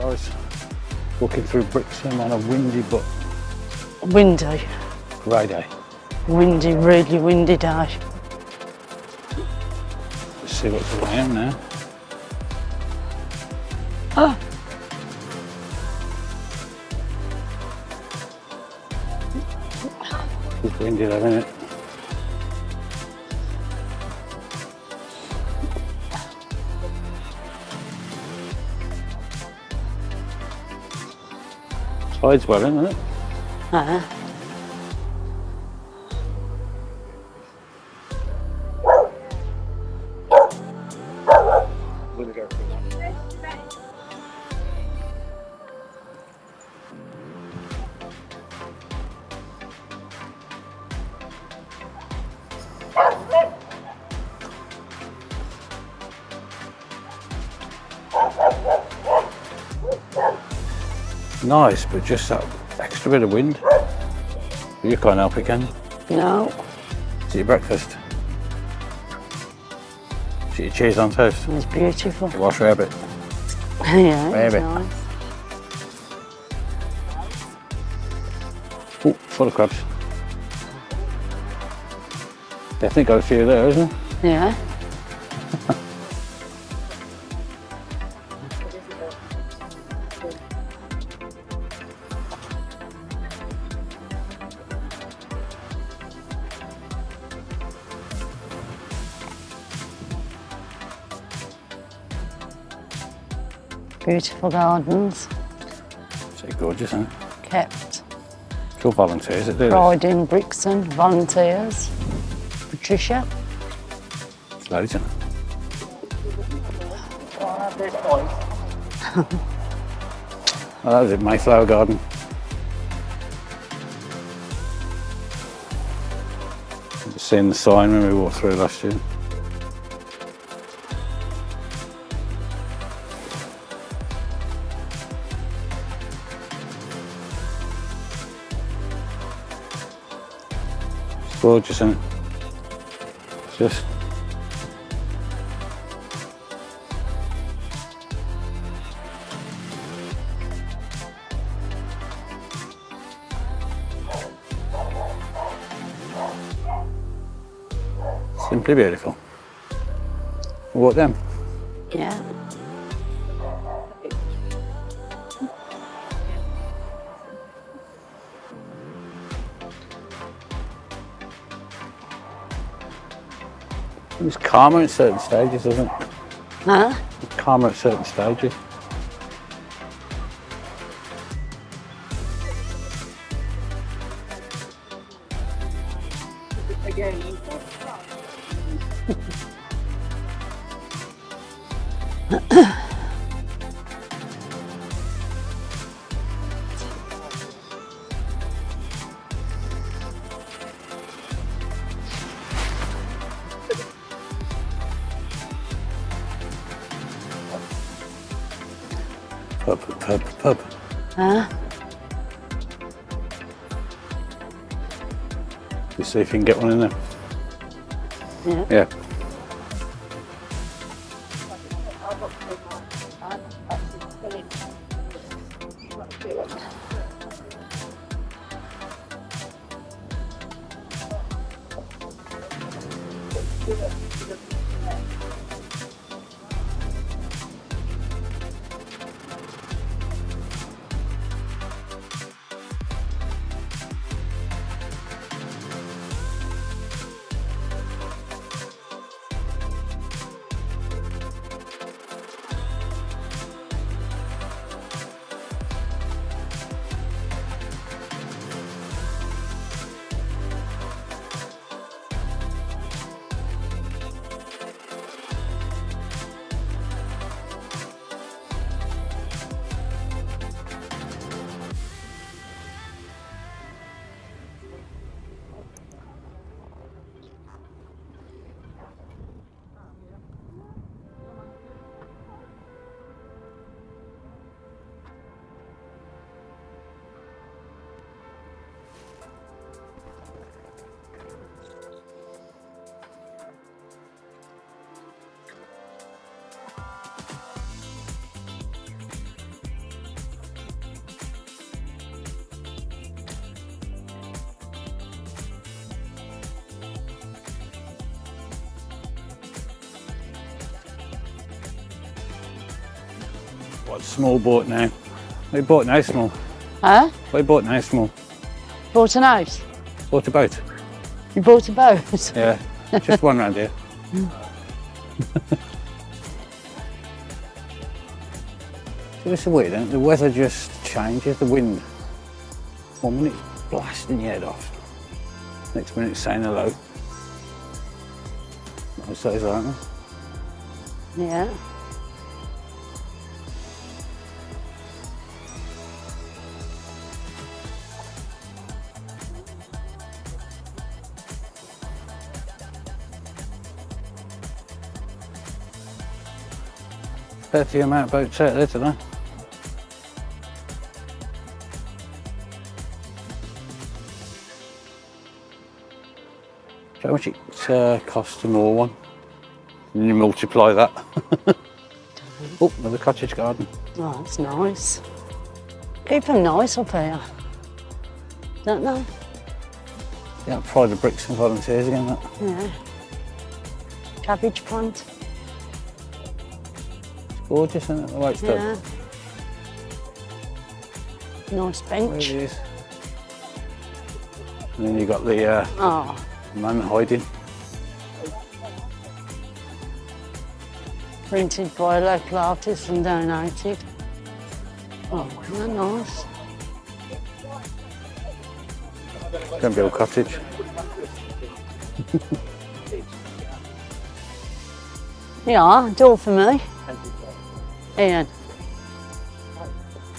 I was walking through Brixham on a windy but Windy. grey day. Windy, really windy day. Let's see what's around now. Oh, It's windy though, isn't it? Tide's well in, isn't it? Nice, but just that extra bit of wind. You can't help it, can you? no. Is it your breakfast? Is it your cheese on toast? It's beautiful. Wash rabbit. Yeah, it's Rabbit. nice. Oh, full of crabs. Definitely got a few there, isn't it? Yeah. Beautiful gardens, It's gorgeous, isn't it? kept. It's all volunteers that do this. Pride in Brixham, volunteers. Patricia. It's loads, isn't it? Oh, that was it, Mayflower Garden. Just seeing the sign when we walked through last year. It's gorgeous, isn't it? It's just simply beautiful. Walk them. Yeah. It's calmer at certain stages, isn't it? Huh? It's calmer at certain stages. Pub. Huh? You see if you can get one in there. Yeah. Yeah. What small bought now? We bought now small. Huh? We bought now small. Bought an house? Bought a boat. You bought a boat? Yeah, just one round here. So it's weird, isn't it? The weather just changes, the wind. 1 minute it's blasting your head off. Next minute it's saying hello. Nice days, aren't they? Yeah. Fair few amount of boats out there today. How much it costs to moor one? And you multiply that. Oh, another cottage garden. Oh, that's nice. Keep them nice up here. Don't they? Yeah, pride of Brixham volunteers again, that. Yeah. Cabbage plant. It's gorgeous, isn't it, the way it's done? Yeah. Nice There it bench. is. And then you've got the Oh, man hiding. printed by a local artist and donated. Oh, isn't that nice? Going to build a cottage. Yeah, door for me. Ian.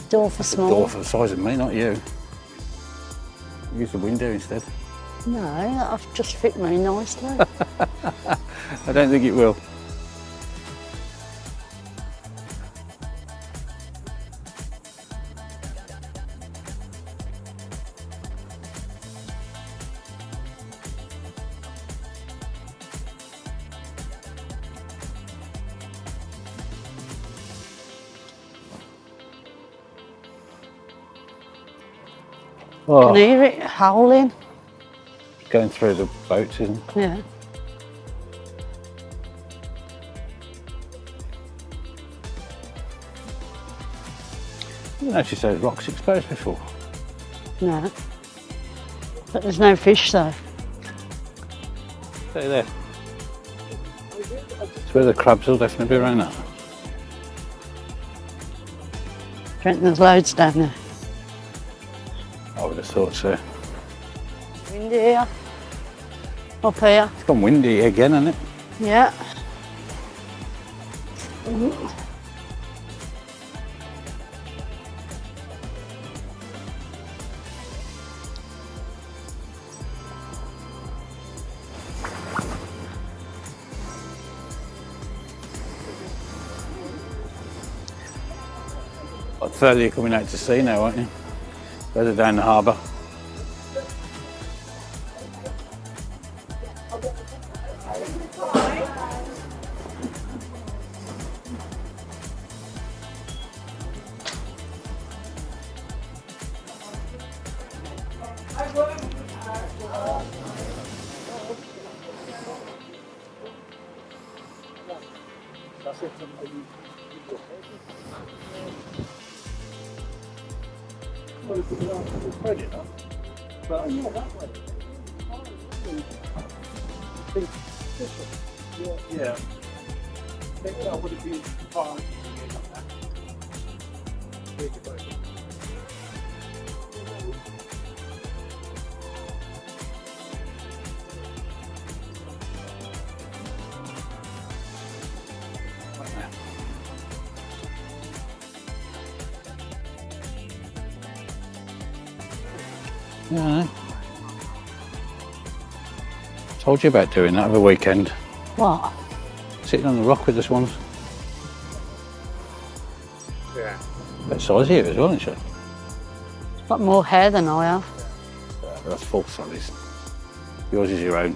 Door for small. Door for the size of me, not you. Use the window instead. No, that'll just fit me nicely. I don't think it will. Can Oh, hear it howling. going through the boats, isn't it? Yeah. I didn't actually say the rock's exposed before. No. But there's no fish though. Stay there. It's where the crabs will definitely be around that. Do you reckon there's loads down there? I would have thought so. Windy here. Up here. It's gone windy again, hasn't it? Yeah. What, further you're coming out to sea now, aren't you? Further down the harbour. Yeah. I think that would have been fine. Yeah. Told you about doing that over the weekend. What? Sitting on the rock with the swans. Yeah. That size here as well, isn't it? It's got more hair than I have. That's false, that is. Yours is your own.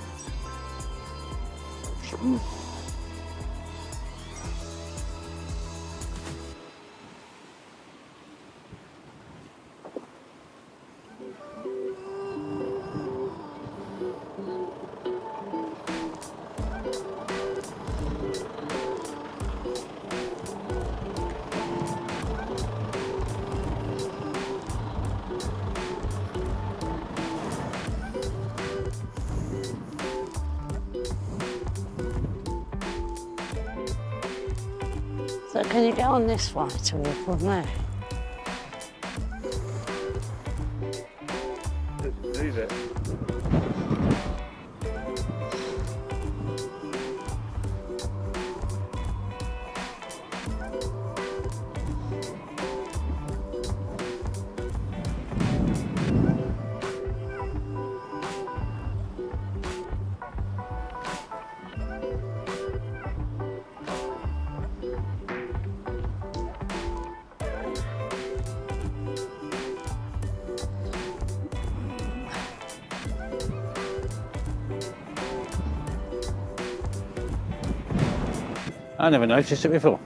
So can you get on this way to walk from there? Just leave it. I never noticed it before.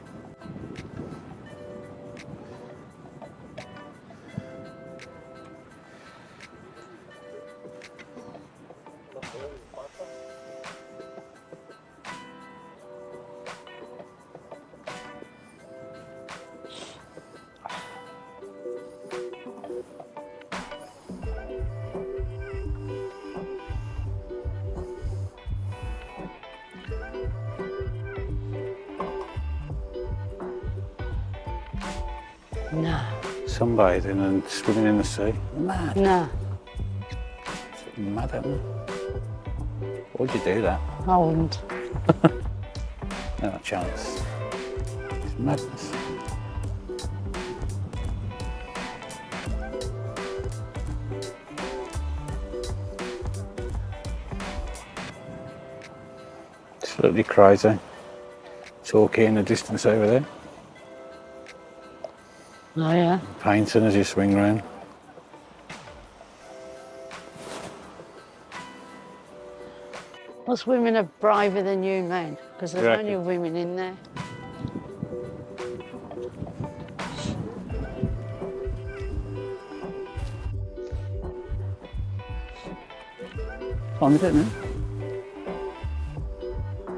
No. Sunbathing and swimming in the sea. Mad. No. Mad at me. Why'd you do that? I wouldn't. No chance. It's madness. Absolutely crazy. Torquay in the distance over there. Oh, yeah. Painting as you swing round. Us women are braver than you men, because there's Reckon? only women in there. Time is it now?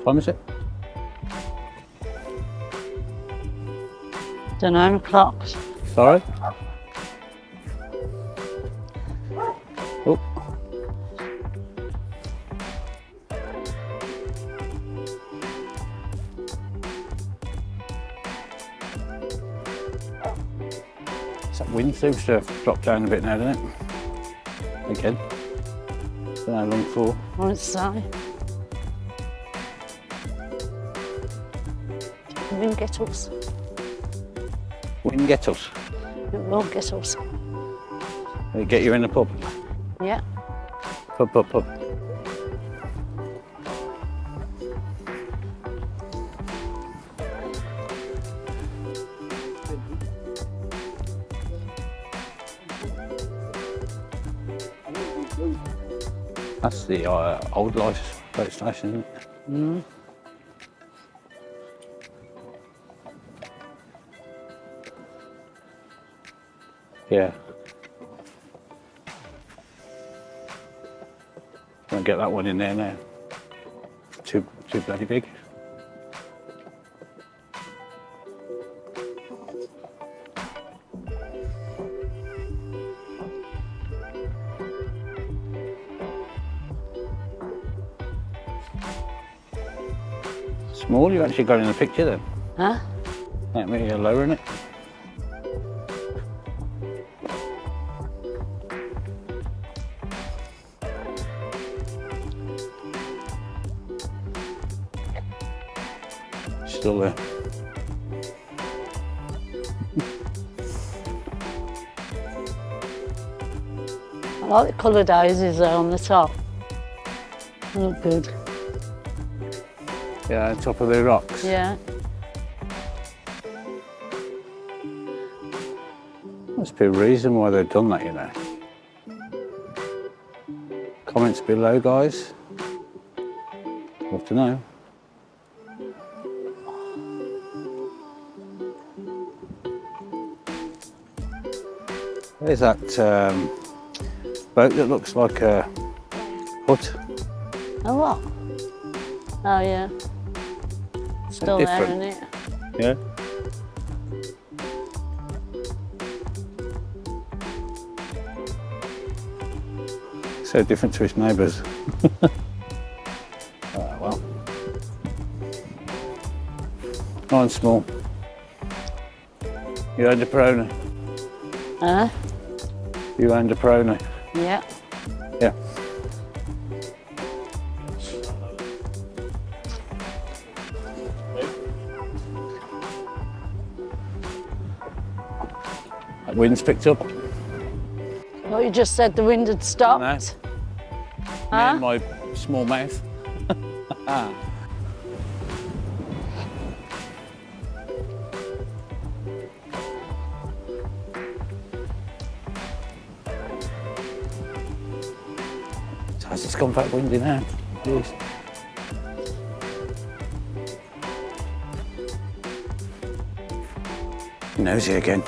Time is it? Don't know, clocks. Sorry? Oh. That wind seems to have dropped down a bit now, doesn't it? Again. Don't know how long for. I won't say. Wind get us. Wind get us. It will get us. Will it get you in the pub? Yeah. Pub. That's the old lifeboat station, isn't it? Mm. Yeah. Won't get that one in there now. Too bloody big. Small, you actually got in the picture then. Huh? That means you're lowering it. Still there. I like the coloured houses there on the top. They look good. Yeah, on top of the rocks. Yeah. Must be a reason why they've done that, you know. Comments below, guys. Love to know. There's that boat that looks like a hut. Oh, what? Oh, yeah. Still there, different. isn't it? Yeah. So different to his neighbours. Well. Nice and small. You owned a pony. Huh? You owned a pony. Yeah. Yeah. That wind's picked up. Well, you just said the wind had stopped. Me Huh? and my small mouth. Has it's gone back windy now. Jeez. Nosy again.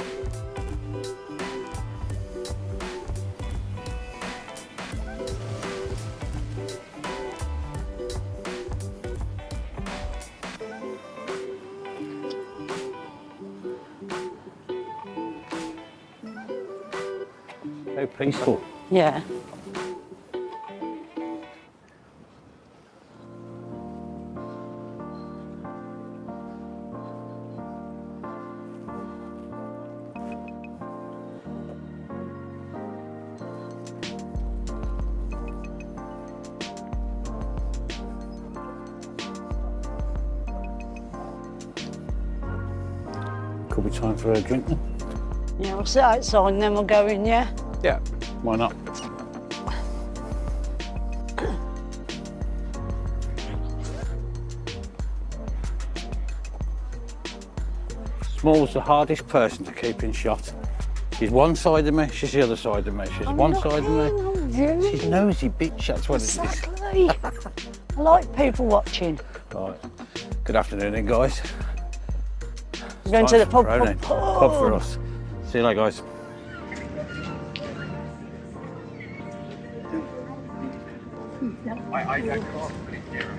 So peaceful. Yeah. Could be time for a drink then. Yeah, we'll sit outside and then we'll go in, yeah? Yeah. Why not? Small's the hardest person to keep in shot. She's one side of me, she's the other side of me. She's one side of me. She's nosy bitch, that's what it is. Exactly. I like people watching. Right. Good afternoon then, guys. We're going to the pub. Pub for us. See you later, guys. I can't put it here.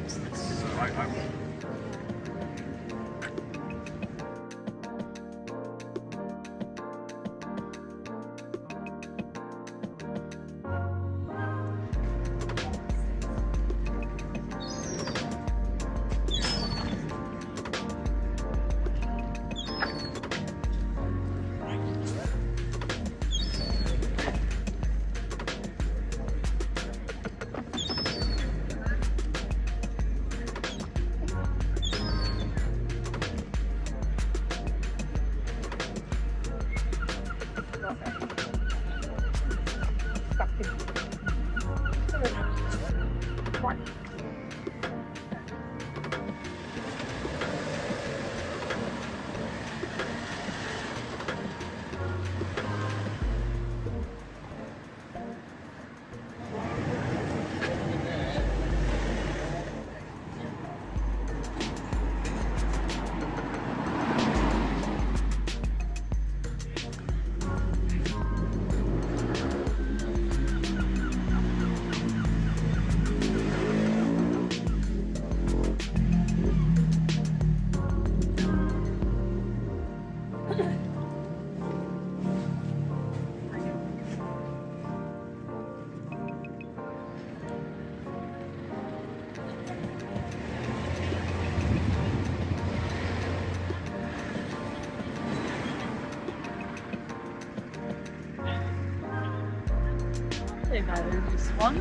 I This one.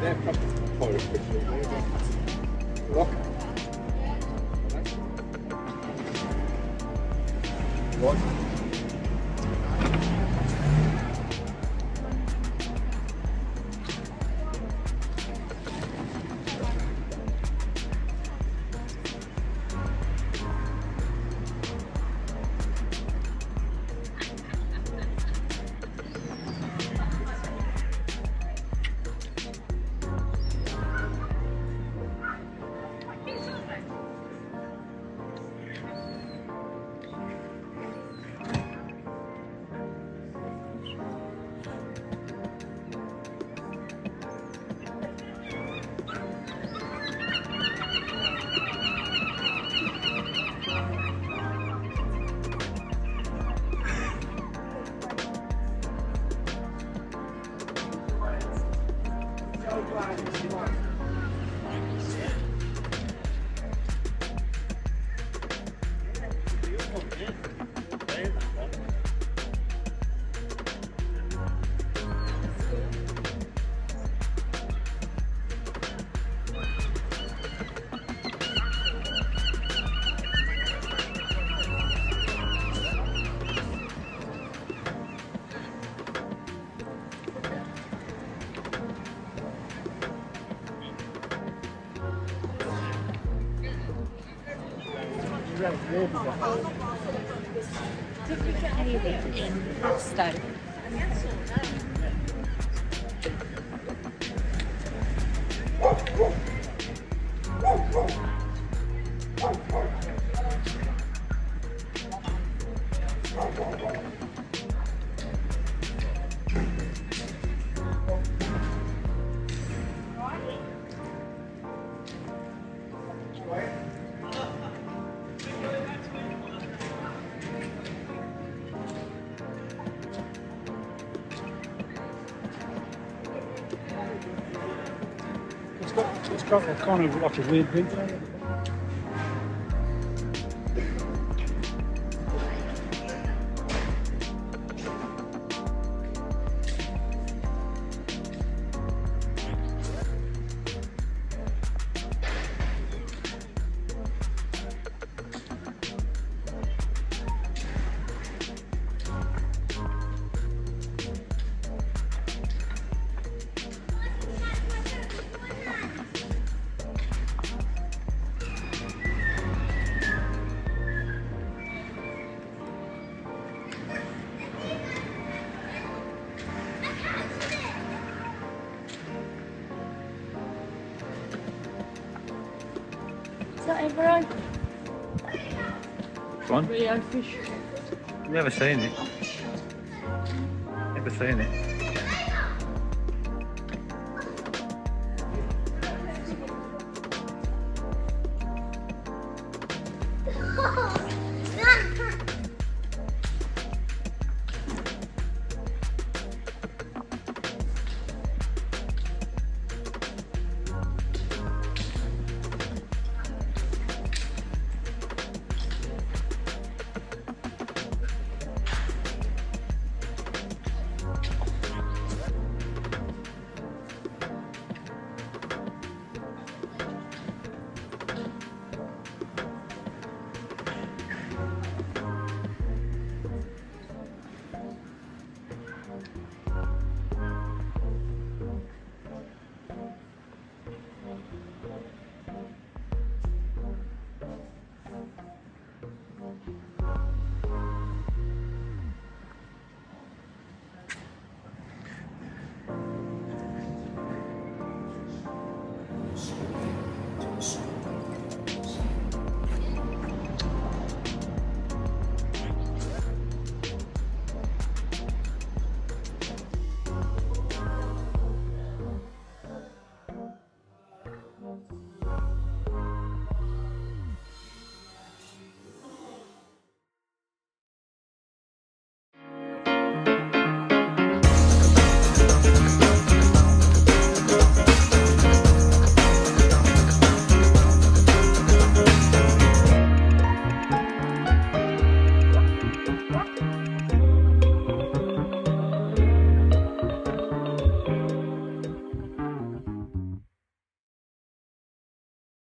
They're probably Look. What? Stoke. It's got a kind of like a weird bit there. Is that everyone? Go on. Rio fish. Never seen it. Never seen it.